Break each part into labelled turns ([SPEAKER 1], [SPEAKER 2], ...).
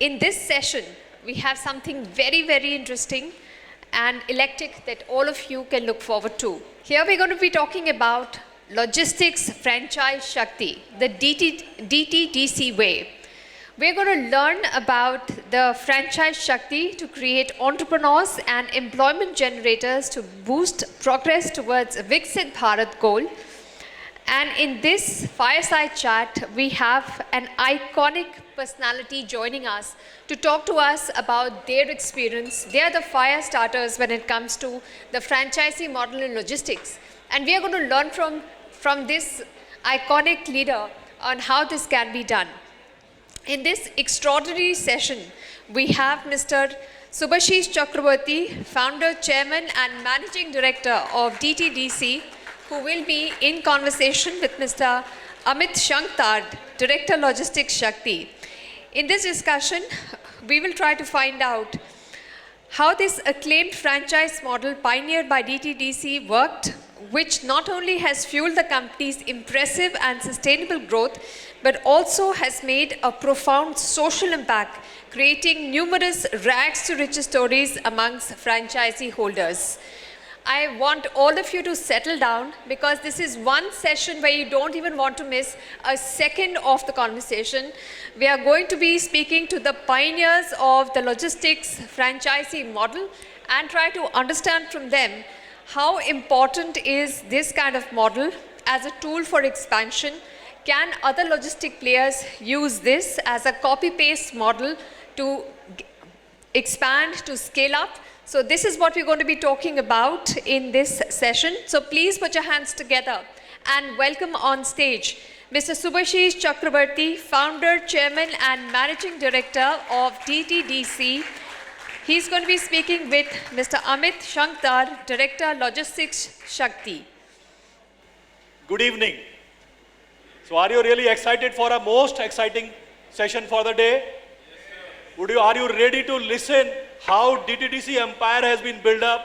[SPEAKER 1] In this session, we have something very, very interesting and electric that all of you can look forward to. Here we're going to be talking about Logistics Franchise Shakti, the DTDC way. We're going to learn about the Franchise Shakti to create entrepreneurs and employment generators to boost progress towards a Viksit Bharat goal. And in this fireside chat, we have an iconic personality joining us to talk to us about their experience. They are the fire starters when it comes to the franchisee model in logistics. And we are going to learn from this iconic leader on how this can be done. In this extraordinary session, we have Mr. Subhashish Chakraborty, founder, chairman, and managing director of DTDC, who will be in conversation with Mr. Amit Shanktar, Director Logistics Shakti. In this discussion, we will try to find out how this acclaimed franchise model pioneered by DTDC worked, which not only has fueled the company's impressive and sustainable growth, but also has made a profound social impact, creating numerous rags to riches stories amongst franchisee holders. I want all of you to settle down because this is one session where you don't even want to miss a second of the conversation. We are going to be speaking to the pioneers of the logistics franchisee model and try to understand from them how important is this kind of model as a tool for expansion. Can other logistic players use this as a copy-paste model to expand, to scale up? So this is what we're going to be talking about in this session. So please put your hands together and welcome on stage Mr. Subhashish Chakraborty, founder, chairman, and managing director of DTDC. He's going to be speaking with Mr. Amit Shanktar, director, logistics Shakti.
[SPEAKER 2] Good evening. So are you really excited for a most exciting session for the day? Are you ready to listen how DTDC empire has been built up?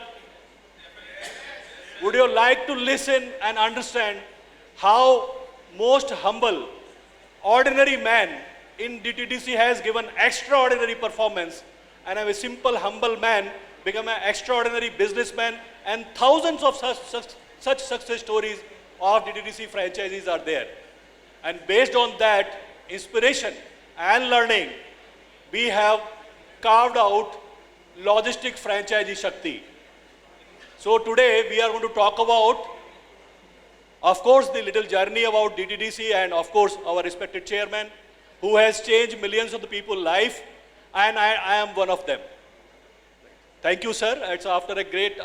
[SPEAKER 2] Would you like to listen and understand how most humble, ordinary man in DTDC has given extraordinary performance, and a simple, humble man become an extraordinary businessman, and thousands of such success stories of DTDC franchisees are there. And based on that inspiration and learning, we have carved out Logistic Franchisee Shakti. So today we are going to talk about, of course, the little journey about DTDC and of course our respected chairman who has changed millions of the people's life, and I am one of them. Thank you, sir. It's after a great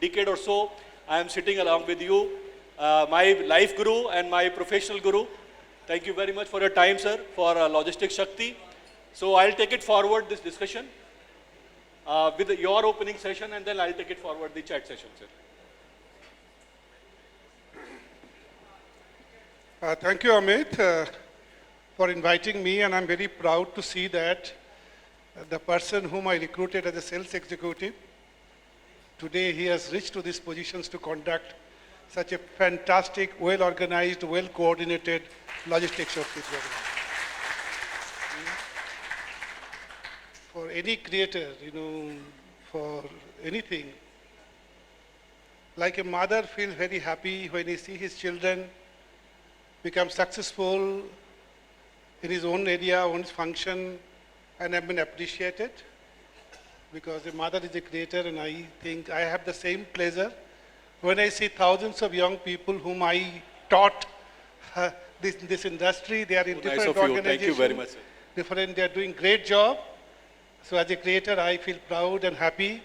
[SPEAKER 2] decade or so, I am sitting along with you, my life guru and my professional guru. Thank you very much for your time, sir, for Logistics Shakti. So I'll take it forward, this discussion, with your opening session, and then I'll take it forward, the chat session,
[SPEAKER 3] sir. Thank you, Amit, for inviting me, and I'm very proud to see that the person whom I recruited as a sales executive, today he has reached to these positions to conduct such a fantastic, well-organized, well-coordinated logistics Shakti program. For any creator, for anything, like a mother feels very happy when he sees his children become successful in his own area, own function, and have been appreciated, because a mother is a creator, and I think I have the same pleasure when I see thousands of young people whom I taught this industry. They are in different organizations.
[SPEAKER 2] Thank you very much, sir.
[SPEAKER 3] They are doing great job. So as a creator, I feel proud and happy,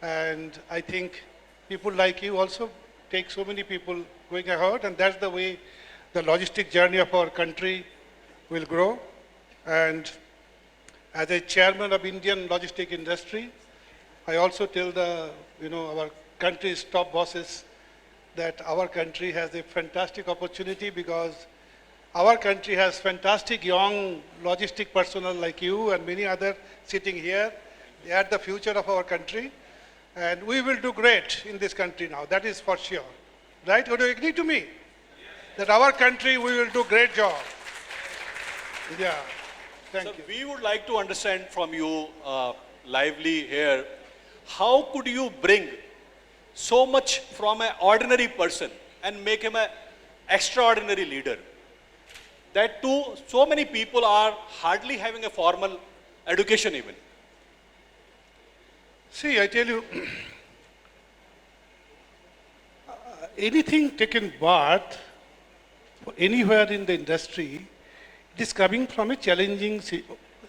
[SPEAKER 3] and I think people like you also take so many people going ahead, and that's the way the logistic journey of our country will grow. And as a chairman of Indian logistic industry, I also tell our country's top bosses that our country has a fantastic opportunity, because our country has fantastic young logistic personnel like you and many other sitting here. They are the future of our country, and we will do great in this country now. That is for sure. Right? Would you agree to me? That our country, we will do great job. Yeah. Thank
[SPEAKER 2] Sir,
[SPEAKER 3] you.
[SPEAKER 2] we would like to understand from you, lively here, how could you bring so much from an ordinary person and make him an extraordinary leader? That too, so many people are hardly having a formal education even.
[SPEAKER 3] See, I tell you, anything taken birth anywhere in the industry, it is coming from a challenging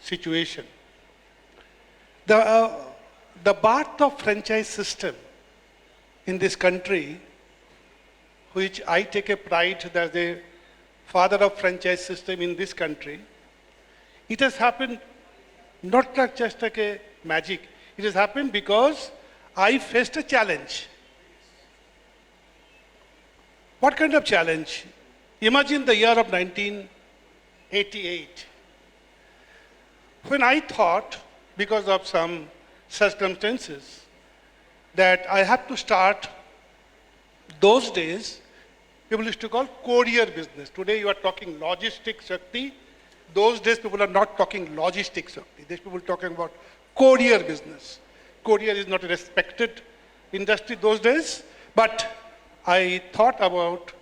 [SPEAKER 3] situation. The birth of franchise system in this country, which I take a pride that the father of franchise system in this country, it has happened not like just like a magic. It has happened because I faced a challenge. What kind of challenge? Imagine the year of 1988, when I thought, because of some circumstances, that I have to start, those days, people used to call courier business. Today you are talking logistics Shakti. Those days people are not talking logistics Shakti. These people are talking about courier business. Courier is not a respected industry those days, but I thought about,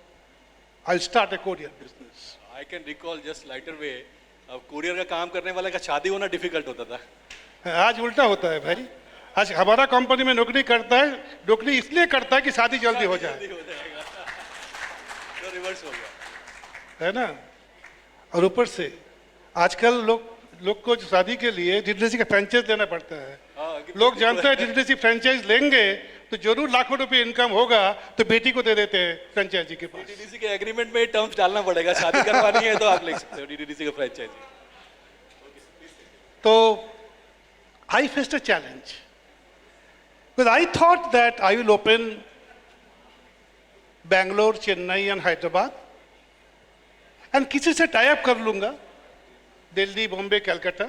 [SPEAKER 3] I'll start a courier business.
[SPEAKER 2] I can recall just lighter way, अब courier का काम करने वाले का शादी होना difficult होता था.
[SPEAKER 3] आज उल्टा होता है भाई. आज हमारा कंपनी में नौकरी करता है, नौकरी इसलिए करता है कि शादी जल्दी हो जाए,
[SPEAKER 2] जल्दी हो जाएगा. तो रिवर्स हो गया.
[SPEAKER 3] है ना. और ऊपर से आजकल लोग को शादी के लिए डीटीडीसी का फ्रेंचाइज लेना पड़ता है. लोग जानते हैं डीटीडीसी फ्रेंचाइज लेंगे तो जरूर लाखों रुपए इनकम होगा, तो बेटी को दे देते हैं फ्रेंचाइजी के पास.
[SPEAKER 2] डीटीडीसी के एग्रीमेंट में टर्म्स डालना पड़ेगा, शादी करवानी है तो आप ले सकते हो डीटीडीसी का फ्रेंचाइजी.
[SPEAKER 3] तो I faced a challenge. Because I thought that I will open Bangalore, Chennai and Hyderabad and किसी से टाई अप कर लूंगा, दिल्ली, बॉम्बे, कलकत्ता,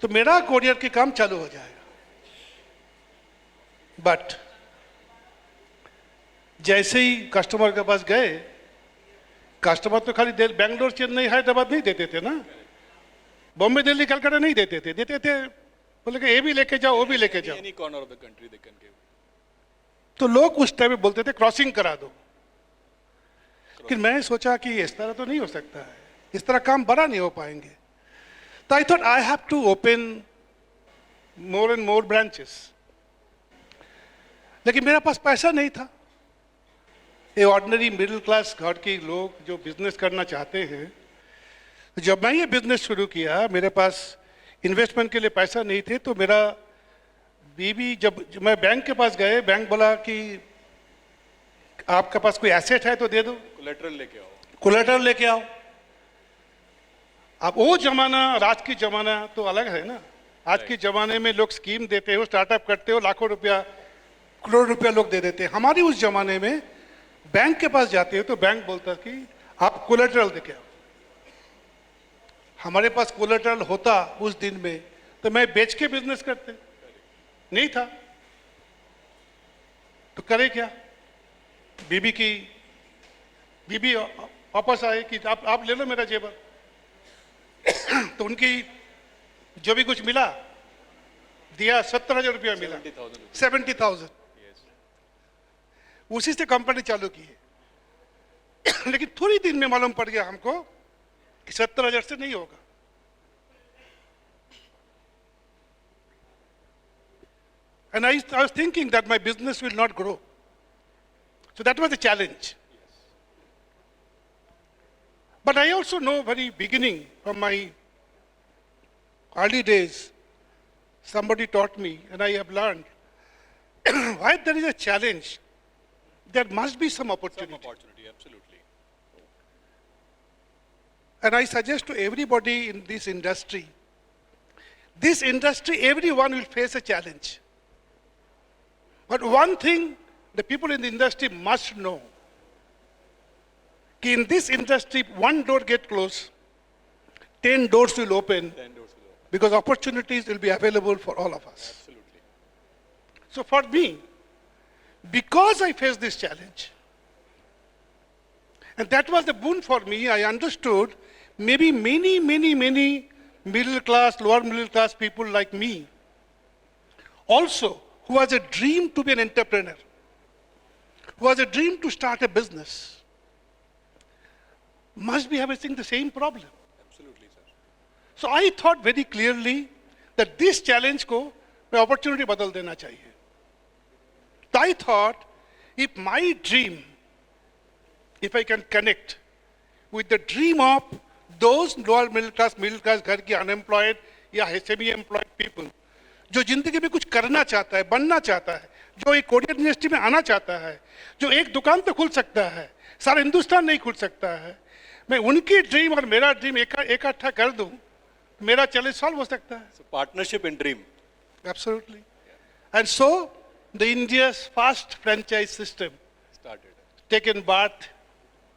[SPEAKER 3] तो मेरा कोरियर के काम चालू हो जाएगा. बट जैसे ही कस्टमर के पास गए, कस्टमर तो खाली बैंगलोर, चेन्नई, हैदराबाद नहीं देते थे ना, बॉम्बे, दिल्ली, कलकत्ता नहीं देते थे. देते थे बोले कि ये भी लेके जाओ, वो भी लेके जाओ.
[SPEAKER 2] Any corner of the country they can give.
[SPEAKER 3] तो लोग उस टाइम में बोलते थे क्रॉसिंग करा दो. कि मैं सोचा कि इस तरह तो नहीं हो सकता है, इस तरह काम बड़ा नहीं हो पाएंगे. तो I thought I have to open more and more branches. लेकिन मेरे पास पैसा नहीं था. ये ऑर्डिनरी मिडिल क्लास घर के लोग जो बिजनेस करना चाहते हैं, जब मैं ये बिजनेस शुरू किया, मेरे पास इन्वेस्टमेंट के लिए पैसा नहीं थे. तो मेरा बीवी, जब मैं बैंक के पास गए, बैंक बोला कि आपके पास कोई एसेट है तो दे दो,
[SPEAKER 2] कोलेटरल लेके आओ.
[SPEAKER 3] कोलेटरल लेके आओ. अब वो जमाना और आज की जमाना तो अलग है ना. आज के जमाने में लोग स्कीम देते हो, स्टार्टअप करते हो, लाखों रुपया, करोड़ रुपया लोग दे देते हैं. हमारी उस जमाने में बैंक के पास जाते हो तो बैंक बोलता कि आप कोलेटरल लेके आओ. हमारे पास कोलेटरल होता उस दिन में तो मैं बेच के बिजनेस करते, नहीं था. तो करे क्या. बीबी वापस आए कि आप ले लो मेरा जेवर. तो उनकी जो भी कुछ मिला दिया, 70,000 रुपया मिला, 70,000. उसी से कंपनी चालू की है. लेकिन थोड़ी दिन में मालूम पड़ गया हमको कि 70,000 से नहीं होगा. And I was thinking that my business will not grow. So that was a challenge. But I also know very beginning, from my early days, somebody taught me and I have learned, why there is a challenge, there must be some opportunity.
[SPEAKER 2] Some opportunity, absolutely.
[SPEAKER 3] And I suggest to everybody in this industry, everyone will face a challenge. But one thing the people in the industry must know, in this industry, one door get closed, 10 doors will open,
[SPEAKER 2] 10 doors will open.
[SPEAKER 3] because opportunities will be available for all of us.
[SPEAKER 2] Absolutely.
[SPEAKER 3] So for me, because I faced this challenge, and that was the boon for me, I understood maybe many middle class, lower middle class people like me, also who has a dream to be an entrepreneur, who has a dream to start a business, must be having the same problem.
[SPEAKER 2] Absolutely, sir.
[SPEAKER 3] So I thought very clearly that this challenge को मैं opportunity बदल देना चाहिए. So I thought, if my dream, if I can connect with the dream of those lower middle class घर की unemployed या semi-employed people, जो जिंदगी में कुछ करना चाहता है, बनना चाहता है, जो एक कोरियर इंडस्ट्री में आना चाहता है, जो एक दुकान तो खुल सकता है, सारा हिंदुस्तान नहीं खुल सकता है, मैं उनकी ड्रीम और मेरा ड्रीम इकट्ठा कर दूं, मेरा चैलेंज सॉल्व हो सकता है.
[SPEAKER 2] So partnership in dream.
[SPEAKER 3] Absolutely. And so, the India's first franchise system
[SPEAKER 2] Started.
[SPEAKER 3] taken birth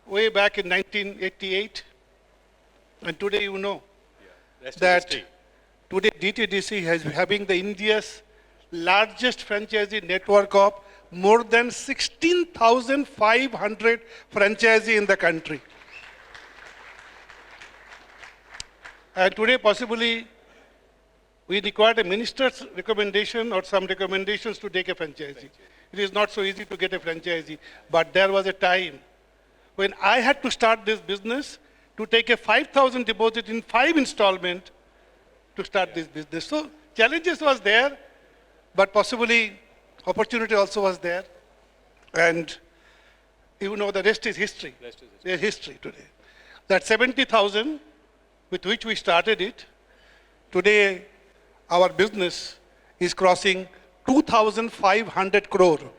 [SPEAKER 3] way back in 1988. And today you know
[SPEAKER 2] Rest is
[SPEAKER 3] that
[SPEAKER 2] history.
[SPEAKER 3] today DTDC has having the India's largest franchisee network of more than 16,500 franchisee in the country. And today possibly we required a minister's recommendation or some recommendations to take a franchisee. It is not so easy to get a franchisee, but there was a time when I had to start this business to take a 5,000 deposit in 5 installment to start this business. So challenges was there, but possibly opportunity also was there. And you know the rest is history.
[SPEAKER 2] Rest is history.
[SPEAKER 3] There's history today. That 70,000 with which we started it, today our business is crossing 2,500 crore.
[SPEAKER 2] Beautiful.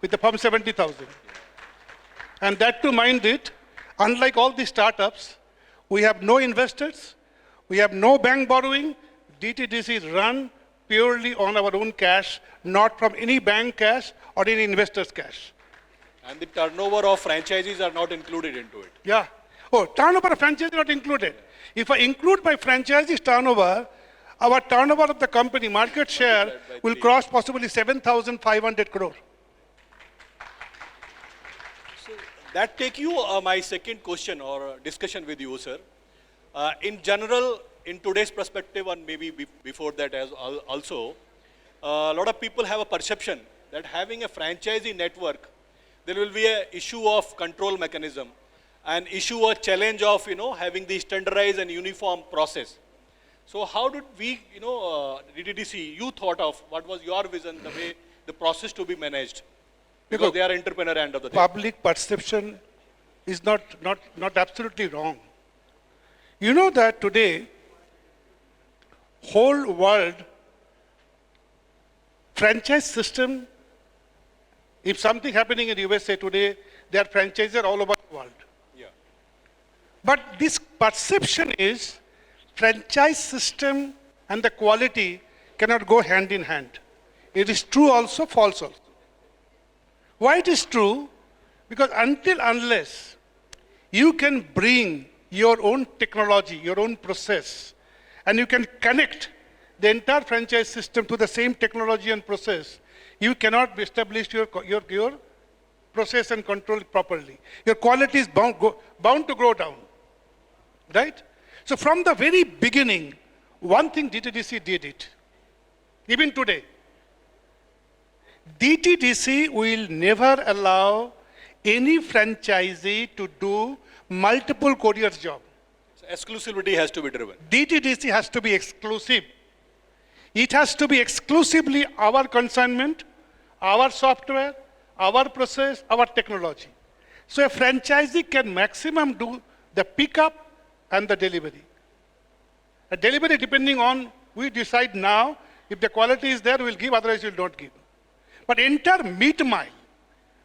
[SPEAKER 3] With the from 70,000. And that to mind it, unlike all the startups, we have no investors, we have no bank borrowing. DTDC is run purely on our own cash, not from any bank cash or any investor's cash.
[SPEAKER 2] And the turnover of franchisees are not included into it.
[SPEAKER 3] Yeah. Oh, turnover of franchise not included. If I include my franchisees turnover, our turnover of the company, market share, will cross possibly 7,500 crore.
[SPEAKER 2] That take you my second question or discussion with you, sir. In general, in today's perspective, and maybe before that as also, a lot of people have a perception that having a franchisee network, there will be a issue of control mechanism, an issue or challenge of having the standardized and uniform process. So how did we, DTDC, you thought of what was your vision, the way the process to be managed? Because they are entrepreneur end of the day.
[SPEAKER 3] Public perception is not absolutely wrong. You know that today, whole world franchise system, if something happening in USA today, there are franchises all over the world.
[SPEAKER 2] Yeah.
[SPEAKER 3] But this perception is franchise system and the quality cannot go hand in hand. It is true also, false also. Why it is true? Because unless you can bring your own technology, your own process, and you can connect the entire franchise system to the same technology and process, you cannot establish your process and control properly. Your quality is bound to go down, right? So from the very beginning, one thing DTDC did it, even today, DTDC will never allow any franchisee to do multiple couriers job.
[SPEAKER 2] So exclusivity has to be driven.
[SPEAKER 3] DTDC has to be exclusive. It has to be exclusively our consignment, our software, our process, our technology. So a franchisee can maximum do the pickup and the delivery. A delivery depending on, we decide now, if the quality is there, we'll give, otherwise we'll not give. But entire mid-mile,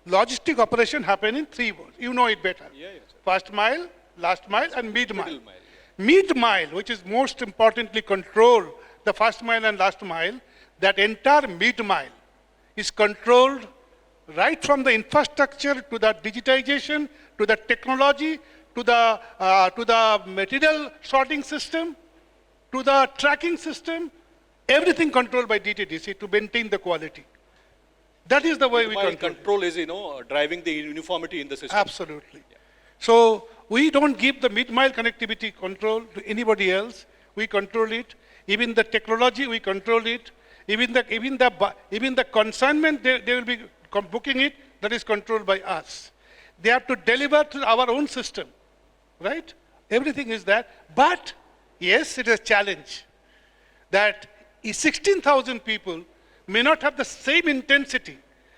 [SPEAKER 3] logistic operation happen in 3 words. You know it better.
[SPEAKER 2] Yeah, sir.
[SPEAKER 3] First mile, last mile, and mid-mile.
[SPEAKER 2] Middle mile,
[SPEAKER 3] Mid-mile, which is most importantly control the first mile and last mile, that entire mid-mile is controlled right from the infrastructure to the digitization, to the technology, to the material sorting system, to the tracking system, everything controlled by DTDC to maintain the quality. That is the way we
[SPEAKER 2] Mid-mile
[SPEAKER 3] control.
[SPEAKER 2] control is, driving the uniformity in the system.
[SPEAKER 3] Absolutely. So we don't give the mid-mile connectivity control to anybody else. We control it. Even the technology, we control it. Even the consignment, they will be booking it, that is controlled by us. They have to deliver to our own system, right? Everything is that. But, yes, it is a challenge that 16,000 people may not have the same intensity,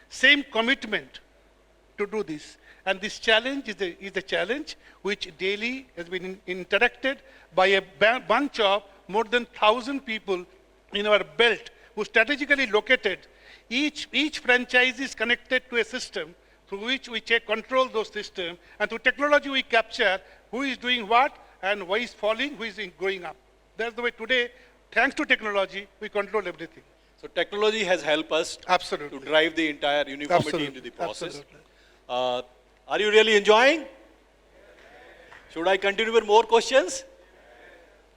[SPEAKER 3] same commitment to do this. And this challenge is a challenge which daily has been interacted by a bunch of more than 1,000 people in our belt who strategically located. Each franchise is connected to a system through which we control those systems, and through technology we capture who is doing what and why is falling, who is going up. That's the way today, thanks to technology, we control everything.
[SPEAKER 2] So technology has helped us
[SPEAKER 3] Absolutely.
[SPEAKER 2] to drive the entire uniformity
[SPEAKER 3] Absolutely.
[SPEAKER 2] into the process.
[SPEAKER 3] Absolutely.
[SPEAKER 2] Are you really enjoying? Should I continue with more questions?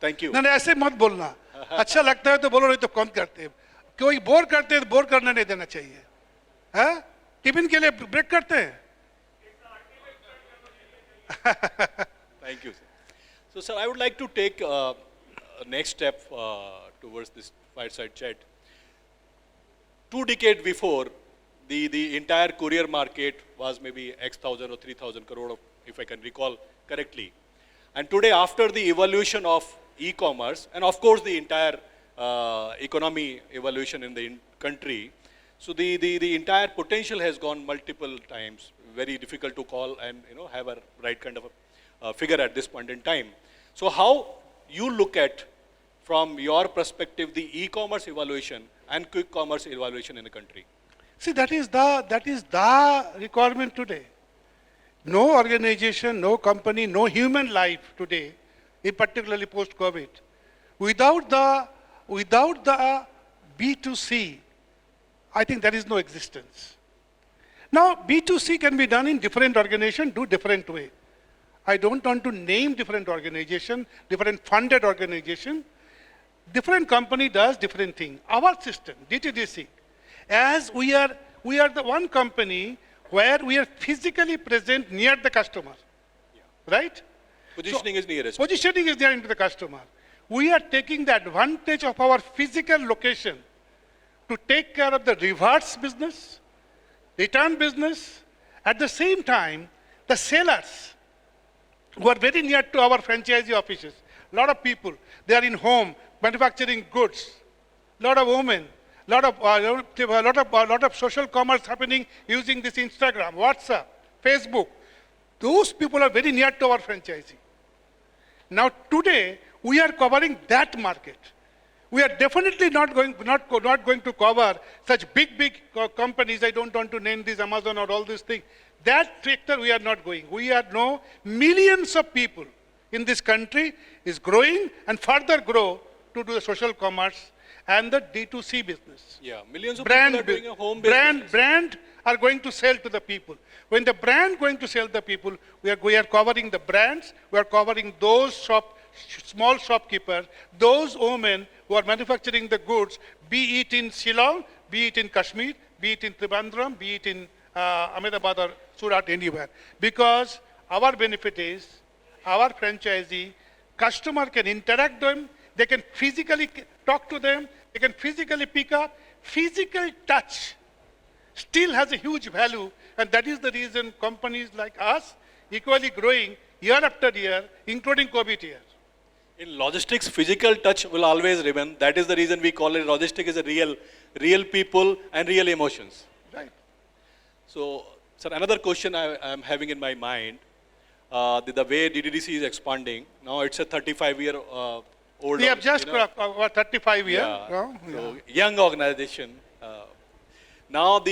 [SPEAKER 2] Thank you.
[SPEAKER 3] ना नहीं ऐसे मत बोलना अच्छा लगता है तो बोलो नहीं तो कौन करते हैं कोई बोर करते हैं तो बोर करने नहीं देना चाहिए हाँ टिफिन के लिए ब्रेक करते हैं
[SPEAKER 2] Thank you, sir. So, sir, I would like to take a next step towards this fireside chat. 2 decades before, the entire courier market was maybe X thousand or 3,000 crore, if I can recall correctly. And today, after the evolution of e-commerce, and of course the entire economy evolution in the country, so the entire potential has gone multiple times. Very difficult to call and have a right kind of a figure at this point in time. So how you look at, from your perspective, the e-commerce evaluation and quick commerce evaluation in the country?
[SPEAKER 3] See, that is the requirement today. No organization, no company, no human life today, in particularly post-COVID, without the B2C, I think there is no existence. Now, B2C can be done in different organizations, do different way. I don't want to name different organization, different funded organization. Different company does different thing. Our system, DTDC, as we are the one company where we are physically present near the customer, right?
[SPEAKER 2] Positioning is nearest.
[SPEAKER 3] Positioning is there into the customer. We are taking the advantage of our physical location to take care of the reverse business, return business. At the same time, the sellers who are very near to our franchisee offices, a lot of people, they are in home, manufacturing goods, a lot of women, a lot of social commerce happening using this Instagram, WhatsApp, Facebook. Those people are very near to our franchisee. Now today, we are covering that market. We are definitely not going to cover such big companies. I don't want to name these, Amazon or all these things. That sector we are not going. We are now millions of people in this country is growing and further grow to do the social commerce and the D2C business.
[SPEAKER 2] Yeah, millions of people are doing a home business.
[SPEAKER 3] Brand are going to sell to the people. When the brand going to sell the people, we are covering the brands, we are covering those small shopkeepers, those women who are manufacturing the goods, be it in Shillong, be it in Kashmir, be it in Trivandrum, be it in Ahmedabad or Surat, anywhere. Because our benefit is, our franchisee, customer can interact with them, they can physically talk to them, they can physically pick up. Physical touch still has a huge value, and that is the reason companies like us equally growing year after year, including COVID year.
[SPEAKER 2] In logistics, physical touch will always remain. That is the reason we call it logistics is a real people and real emotions.
[SPEAKER 3] Right.
[SPEAKER 2] So, sir, another question I am having in my mind, the way DTDC is expanding, now it's a 35-year old.
[SPEAKER 3] We have just crossed our 35 years.
[SPEAKER 2] Yeah. So, young organization. Now,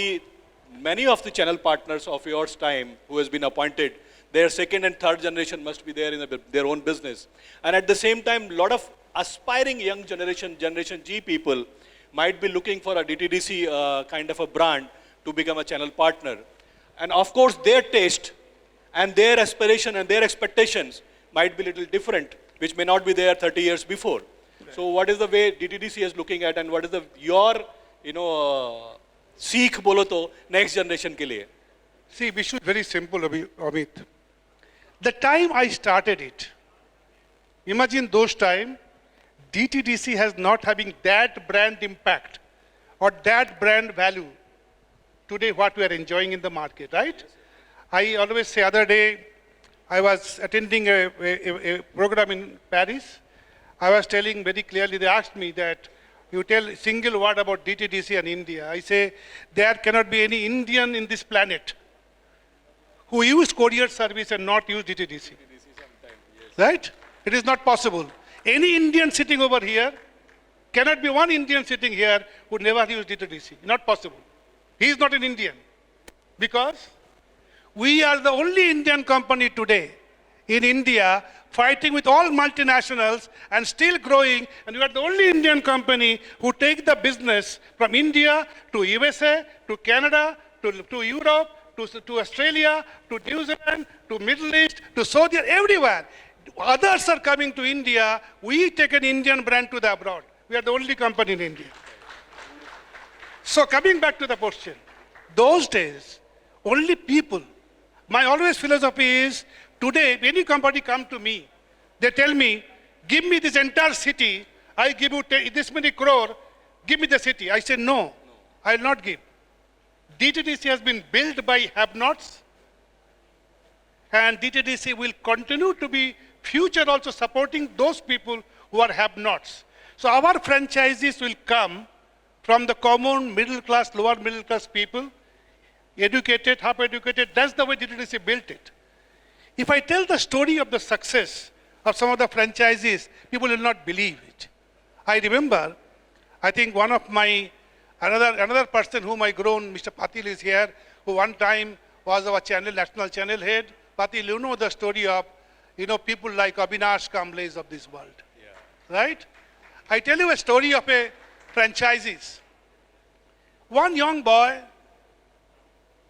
[SPEAKER 2] many of the channel partners of yours time who has been appointed, their second and third generation must be there in their own business. And at the same time, a lot of aspiring young Generation G people might be looking for a DTDC kind of a brand to become a channel partner. And of course, their taste and their aspiration and their expectations might be a little different, which may not be there 30 years before. Right. So what is the way DTDC is looking at, and what is your seek bolo to next generation ke liye?
[SPEAKER 3] See, we should very simple, Amit. The time I started it, imagine those time, DTDC has not having that brand impact or that brand value today what we are enjoying in the market, right? I always say other day, I was attending a program in Paris. I was telling very clearly, they asked me that, you tell a single word about DTDC and India. I say, there cannot be any Indian in this planet who use courier service and not use DTDC. Right? It is not possible. Any Indian sitting over here, cannot be one Indian sitting here who never use DTDC. Not possible. He is not an Indian. Because we are the only Indian company today in India fighting with all multinationals and still growing, and we are the only Indian company who take the business from India to USA, to Canada, to Europe, to Australia, to New Zealand, to Middle East, to Saudi, everywhere. Others are coming to India, we take an Indian brand to the abroad. We are the only company in India. So coming back to the question, those days, only people, my always philosophy is, today, if any company come to me, they tell me, give me this entire city, I give you this many crore, give me the city. I say, no, I will not give. DTDC has been built by have-nots, and DTDC will continue to be future also supporting those people who are have-nots. So our franchises will come from the common middle class, lower middle class people, educated, half educated. That's the way DTDC built it. If I tell the story of the success of some of the franchises, people will not believe it. I remember, I think one of my, another person whom I grown, Mr. Patil is here, who one time was our channel, national channel head. Patil, you know the story of, people like Avinash Kamble's of this world, right? I tell you a story of a franchises. One young boy,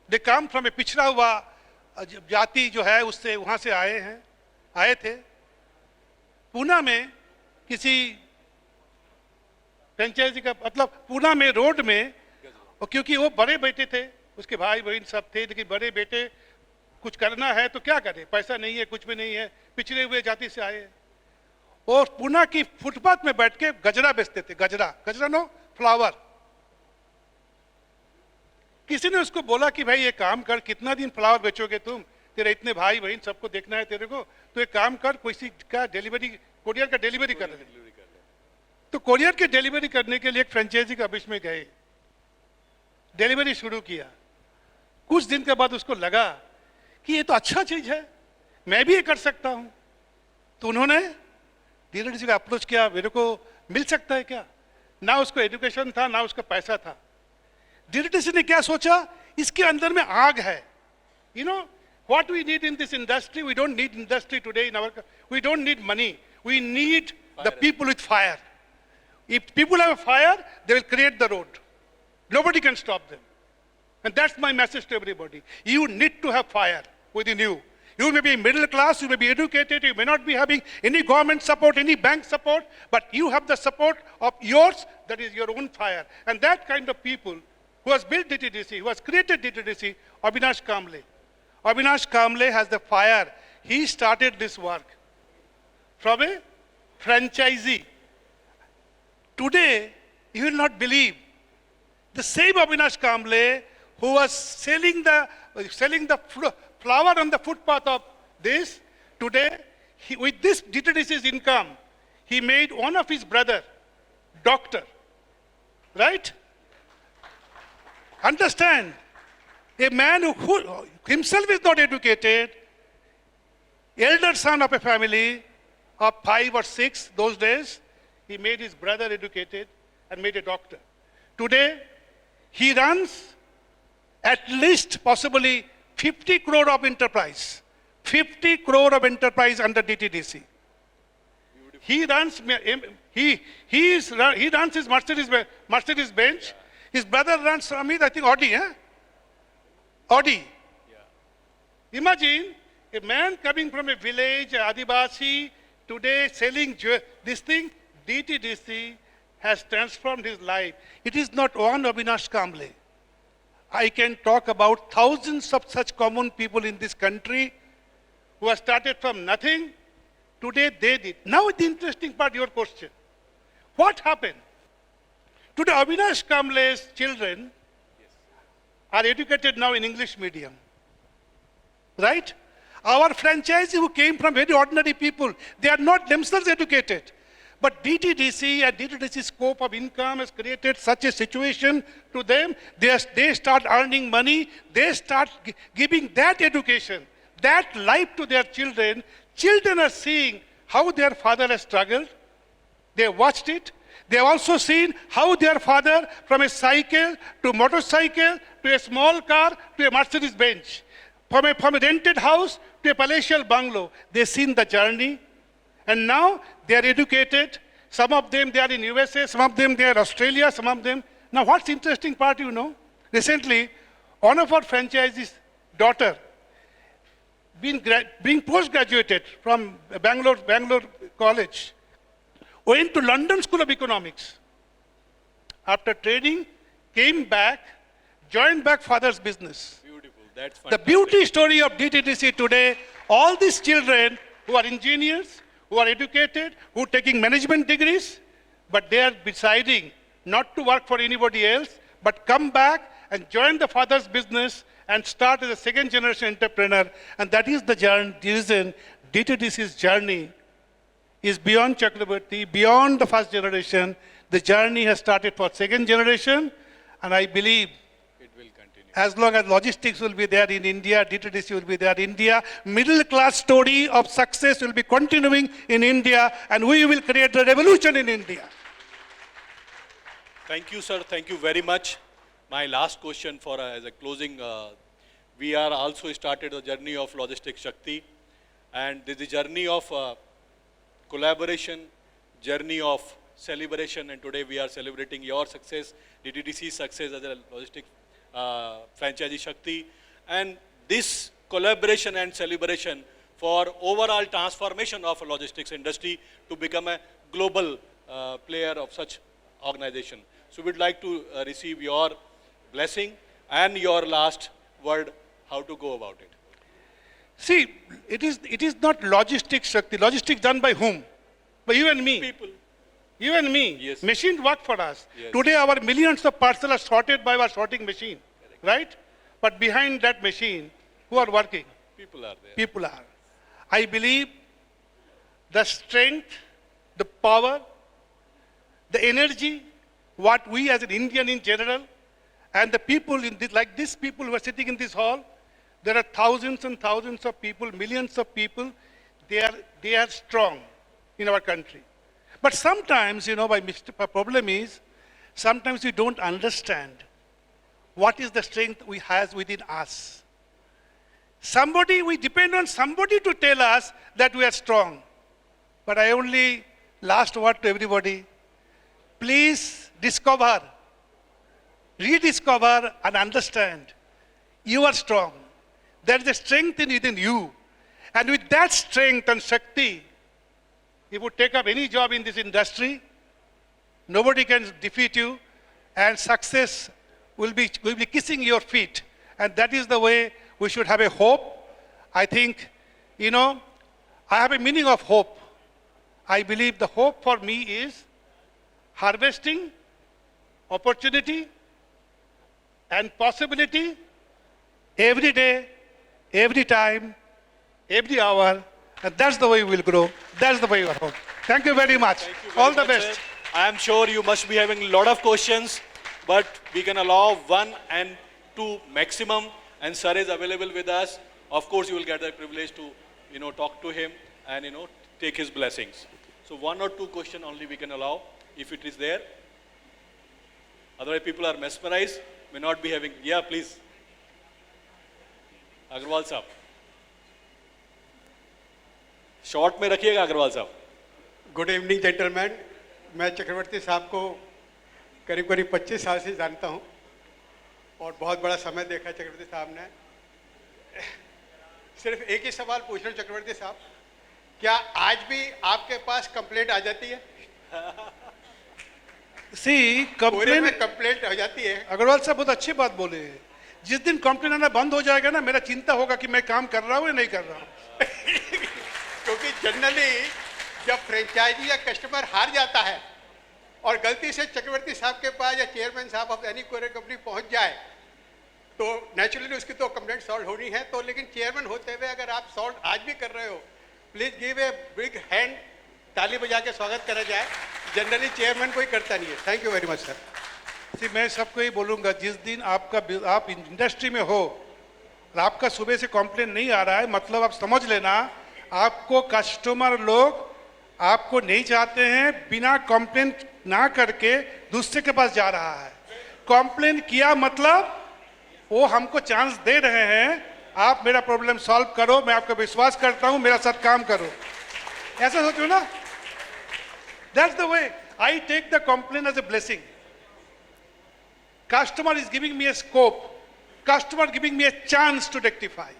[SPEAKER 3] they come from a पिछड़ा हुआ जाति जो है उससे वहाँ से आए थे पूना में किसी फ्रेंचाइजी का मतलब पूना में रोड में क्योंकि वो बड़े बेटे थे उसके भाई बहन सब थे लेकिन बड़े बेटे कुछ करना है तो क्या करे पैसा नहीं है कुछ भी नहीं है पिछड़े हुए जाति से आए और पूना की फुटपाथ में बैठ के गजरा बेचते थे गजरा नो फ्लावर किसी ने उसको बोला कि भाई ये काम कर कितना दिन फ्लावर बेचोगे तुम तेरे इतने भाई बहन सबको देखना है तेरे को तो एक काम कर किसी का डिलीवरी कोरियर का डिलीवरी कर तो कोरियर के डिलीवरी करने के लिए एक फ्रेंचाइजी का ऑफिस में गए डिलीवरी शुरू किया कुछ दिन के बाद उसको लगा कि ये तो अच्छा चीज है मैं भी ये कर सकता हूं तो उन्होंने डीलर का अप्रोच किया मेरे को मिल सकता है क्या ना उसको एजुकेशन था ना उसका पैसा था डीलर ने क्या सोचा इसके अंदर में आग है what we need in this industry we don't need industry today in our we don't need money we need the people with fire if people have a fire they will create the road nobody can stop them and that's my message to everybody you need to have fire within you you may be middle class you may be educated you may not be having any government support any bank support but you have the support of yours that is your own fire and that kind of people who has built DTDC, who has created DTDC, Avinash Kamble. Avinash Kamble has the fire. He started this work from a franchisee. Today, you will not believe, the same Avinash Kamble who was selling the flower on the footpath of this, today, with this DTDC's income, he made one of his brother, doctor, right? Understand, a man who himself is not educated, elder son of a family of 5 or 6 those days, he made his brother educated and made a doctor. Today, he runs at least possibly 50 crore of enterprise, 50 crore of enterprise under DTDC. He runs his Mercedes Benz. His brother runs, Amit, I think Audi, huh? Audi. Yeah. Imagine a man coming from a village, Adivasi, today selling this thing, DTDC has transformed his life. It is not one Avinash Kamble. I can talk about thousands of such common people in this country who have started from nothing, today they did. Now the interesting part, your question. What happened? Today Avinash Kamle's children are educated now in English medium. Right? Our franchisee who came from very ordinary people, they are not themselves educated. But DTDC and DTDC's scope of income has created such a situation to them. They start earning money. They start giving that education, that life to their children. Children are seeing how their father has struggled. They watched it. They have also seen how their father, from a cycle to motorcycle to a small car to a Mercedes Benz, from a rented house to a palatial bungalow, they've seen the journey. And now they are educated. Some of them, they are in USA. Some of them, they are Australia. Some of them. Now, what's the interesting part, you know? Recently, one of our franchisees' daughter, being post-graduated from Bangalore College, went to London School of Economics. After training, came back, joined back father's business.
[SPEAKER 2] Beautiful. That's
[SPEAKER 3] The
[SPEAKER 2] fantastic.
[SPEAKER 3] beauty story of DTDC today, all these children who are engineers, who are educated, who are taking management degrees, but they are deciding not to work for anybody else, but come back and join the father's business and start as a second generation entrepreneur. And that is the reason DTDC's journey is beyond Chakrabarti, beyond the first generation. The journey has started for second generation, and I believe
[SPEAKER 2] It will continue.
[SPEAKER 3] as long as logistics will be there in India, DTDC will be there in India, middle class story of success will be continuing in India, and we will create the revolution in India.
[SPEAKER 2] Thank you, sir. Thank you very much. My last question for as a closing, we are also started the journey of Logistics Shakti, and this is the journey of collaboration, journey of celebration, and today we are celebrating your success, DTDC's success as a logistics franchisee Shakti, and this collaboration and celebration for overall transformation of a logistics industry to become a global player of such organization. So we'd like to receive your blessing and your last word, how to go about it.
[SPEAKER 3] See, it is not logistics, Shakti. Logistics done by whom? By you and me.
[SPEAKER 2] People.
[SPEAKER 3] You and me.
[SPEAKER 2] Yes.
[SPEAKER 3] Machines work for us.
[SPEAKER 2] Yes.
[SPEAKER 3] Today our millions of parcels are sorted by our sorting machine. Right? But behind that machine, who are working?
[SPEAKER 2] People are there.
[SPEAKER 3] People are. I believe the strength, the power, the energy, what we as an Indian in general, and the people in this, like these people who are sitting in this hall, there are thousands and thousands of people, millions of people, they are strong in our country. But sometimes, you know, my problem is, sometimes we don't understand what is the strength we have within us. We depend on somebody to tell us that we are strong. But I only, last word to everybody, please discover, rediscover and understand you are strong. There is a strength within you. And with that strength and Shakti, you would take up any job in this industry, nobody can defeat you, and success will be kissing your feet. And that is the way we should have a hope. I think, you know, I have a meaning of hope. I believe the hope for me is harvesting opportunity and possibility every day, every time, every hour, and that's the way we will grow. That's the way we are hope. Thank you very much.
[SPEAKER 2] Thank you very
[SPEAKER 3] All the
[SPEAKER 2] much,
[SPEAKER 3] best.
[SPEAKER 2] sir. I am sure you must be having a lot of questions, but we can allow 1 and 2 maximum, and sir is available with us. Of course, you will get the privilege to, you know, talk to him and, you know, take his blessings. So 1 or 2 questions only we can allow, if it is there. Otherwise, people are mesmerized, may not be having. Yeah, please. Agarwal साहब, short में रखिएगा अग्रवाल साहब.
[SPEAKER 4] Good evening gentleman. मैं चक्रवर्ती साहब को करीब करीब 25 साल से जानता हूं और बहुत बड़ा समय देखा चक्रवर्ती साहब ने. सिर्फ एक ही सवाल पूछ रहा हूं चक्रवर्ती साहब, क्या आज भी आपके पास कंप्लेंट आ जाती है?
[SPEAKER 3] See,
[SPEAKER 4] पूरे में
[SPEAKER 3] complaint,
[SPEAKER 4] कंप्लेंट हो जाती है?
[SPEAKER 3] अग्रवाल साहब बहुत अच्छी बात बोले हैं. जिस दिन कंप्लेन आना बंद हो जाएगा ना, मेरा चिंता होगा कि मैं काम कर रहा हूँ या नहीं कर रहा हूँ.
[SPEAKER 4] क्योंकि जनरली जब फ्रेंचाइजी या कस्टमर हार जाता है और गलती से चक्रवर्ती साहब के पास या चेयरमैन साहब ऑफ एनी कोरियर कंपनी पहुंच जाए तो नेचुरली उसकी तो कंप्लेंट सॉल्व होनी है। तो लेकिन चेयरमैन होते हुए अगर आप सॉल्व आज भी कर रहे हो, please give a big hand, ताली बजा के स्वागत करा जाए। जनरली चेयरमैन कोई करता नहीं है। Thank you very much sir.
[SPEAKER 3] See, मैं सबको ही बोलूंगा, जिस दिन आप इंडस्ट्री में हो और आपका सुबह से कंप्लेन नहीं आ रहा है, मतलब आप समझ लेना आपको कस्टमर लोग आपको नहीं चाहते हैं, बिना कंप्लेन ना करके दूसरे के पास जा रहा है। कंप्लेन किया मतलब वो हमको चांस दे रहे हैं, आप मेरा प्रॉब्लम सॉल्व करो, मैं आपका विश्वास करता हूं, मेरा साथ काम करो। ऐसा सोचो ना, that's the way I take the complain as a blessing. Customer is giving me a scope. Customer giving me a chance to rectify.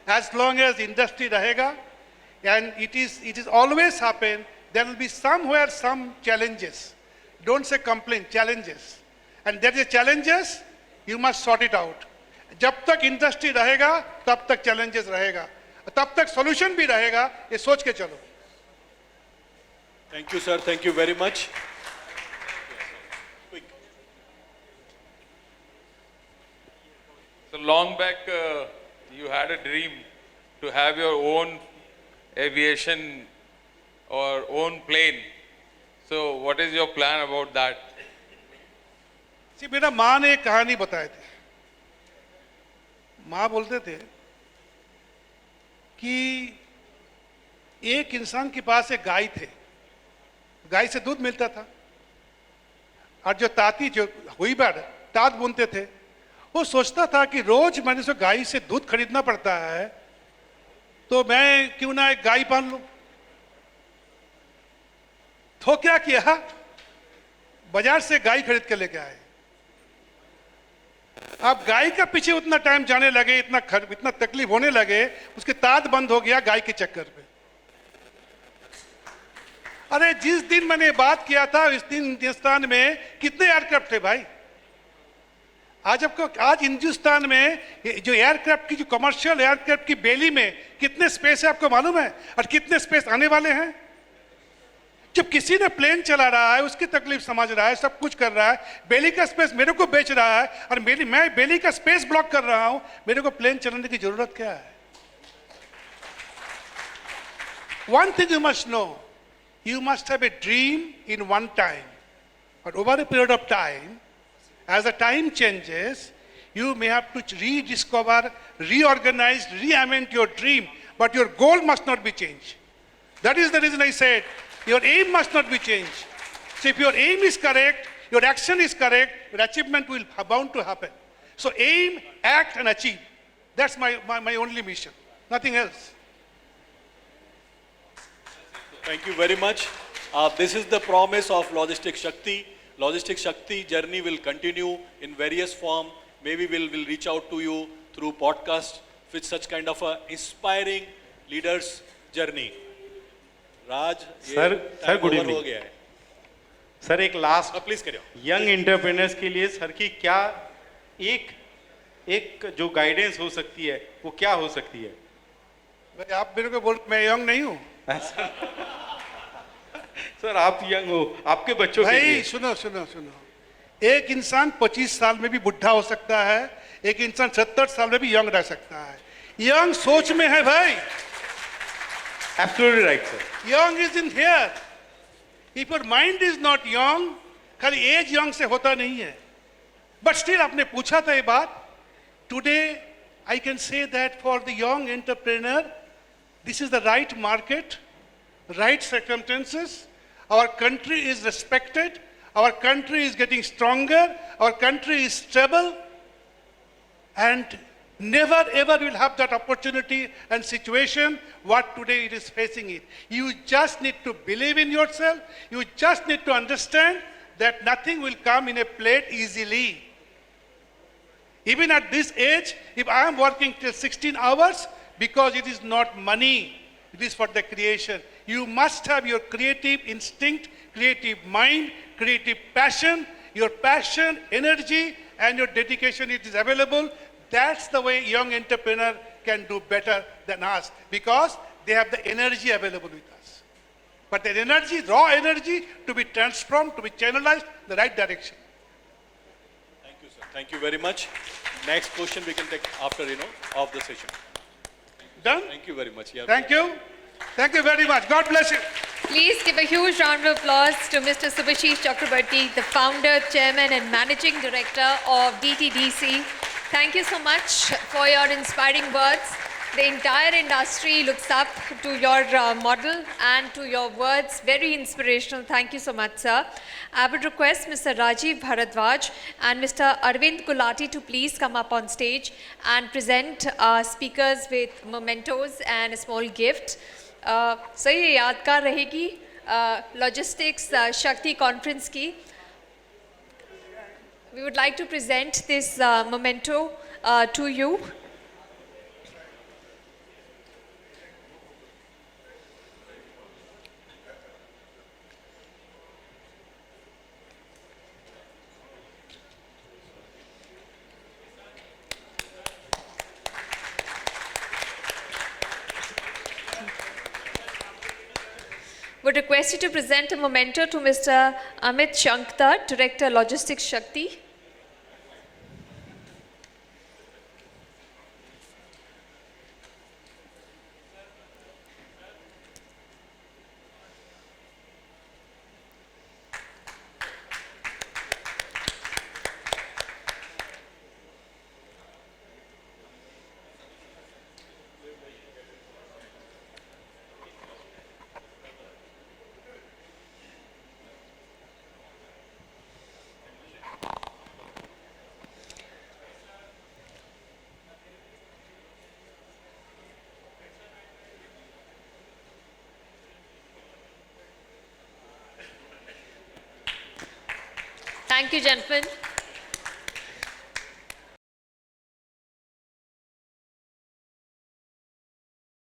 [SPEAKER 3] As long as industry rahega, and it is always happen, there will be somewhere some challenges. Don't say complaint, challenges. And there is challenges, you must sort it out. जब तक industry रहेगा तब तक challenges रहेगा, तब तक solution भी रहेगा, ये सोच के चलो।
[SPEAKER 2] Thank you, sir. Thank you very much.
[SPEAKER 5] So long back, you had a dream to have your own aviation or own plane. So what is your plan about that?
[SPEAKER 3] See, मेरा माँ ने एक कहानी बताए थे। माँ बोलते थे कि एक इंसान के पास एक गाय थे, गाय से दूध मिलता था, और जो ताती जो हुई बार तात बुनते थे, वो सोचता था कि रोज मैंने से गाय से दूध खरीदना पड़ता है, तो मैं क्यों ना एक गाय पाल लूं। तो क्या किया, बाजार से गाय खरीद के लेके आए। अब गाय का पीछे उतना टाइम जाने लगे, इतना तकलीफ होने लगे, उसके तात बंद हो गया गाय के चक्कर पे। अरे जिस दिन मैंने बात किया था, इस दिन हिंदुस्तान में कितने एयरक्राफ्ट थे भाई। आज हिंदुस्तान में जो एयरक्राफ्ट की, जो कमर्शियल एयरक्राफ्ट की बेली में कितने स्पेस है आपको मालूम है, और कितने स्पेस आने वाले हैं। जब किसी ने प्लेन चला रहा है, उसकी तकलीफ समझ रहा है, सब कुछ कर रहा है, बेली का स्पेस मेरे को बेच रहा है, और मैं बेली का स्पेस ब्लॉक कर रहा हूं, मेरे को प्लेन चलाने की जरूरत क्या है। One thing you must know, you must have a dream in one time, but over a period of time, as the time changes, you may have to rediscover, reorganize, re-amend your dream, but your goal must not be changed. That is the reason I said your aim must not be changed. So if your aim is correct, your action is correct, your achievement will bound to happen. So aim, act and achieve. That's my only mission, nothing else.
[SPEAKER 2] Thank you very much. This is the promise of Logistics Shakti. Logistics Shakti journey will continue in various form. Maybe we'll reach out to you through podcast with such kind of a inspiring leaders journey. Raj,
[SPEAKER 6] sir good evening.
[SPEAKER 2] हो गया है।
[SPEAKER 6] Sir एक last
[SPEAKER 2] please करियो।
[SPEAKER 6] Young entrepreneurs के लिए sir की क्या एक जो गाइडेंस हो सकती है, वो क्या हो सकती है?
[SPEAKER 3] भाई आप मेरे को बोल, मैं यंग नहीं हूं।
[SPEAKER 6] सर आप यंग हो, आपके बच्चों के
[SPEAKER 3] भाई
[SPEAKER 6] लिए।
[SPEAKER 3] सुनो, एक इंसान 25 साल में भी बुढ़ा हो सकता है, एक इंसान 70 साल में भी यंग रह सकता है। यंग सोच में है भाई।
[SPEAKER 6] Absolutely right sir.
[SPEAKER 3] Young is in here. If your mind is not young, खाली एज यंग से होता नहीं है। बट स्टिल आपने पूछा था ये बात। Today I can say that for the young entrepreneur, this is the right market, right circumstances. Our country is respected. Our country is getting stronger. Our country is stable. And never ever will have that opportunity and situation what today it is facing it. You just need to believe in yourself. You just need to understand that nothing will come in a plate easily. Even at this age, if I am working till 16 hours, because it is not money, it is for the creation. You must have your creative instinct, creative mind, creative passion. Your passion, energy, and your dedication, it is available. That's the way young entrepreneur can do better than us, because they have the energy available with us. But the energy, raw energy, to be transformed, to be channelized in the right direction.
[SPEAKER 2] Thank you, sir. Thank you very much. Next question we can take after, of the session.
[SPEAKER 3] Done?
[SPEAKER 2] Thank you very much. Yeah.
[SPEAKER 3] Thank you. Thank you very much. God bless you.
[SPEAKER 1] Please give a huge round of applause to Mr. Subhashish Chakrabarti, the founder, chairman, and managing director of DTDC. Thank you so much for your inspiring words. The entire industry looks up to your model and to your words. Very inspirational. Thank you so much, sir. I would request Mr. Rajiv Bharadwaj and Mr. Arvind Gulati to please come up on stage and present our speakers with mementos and a small gift. So ये यादगार रहेगी logistics Shakti conference की. We would like to present this memento to you. Would request you to present a memento to Mr. Amit Shankar, Director Logistics Shakti. Thank you, gentlemen.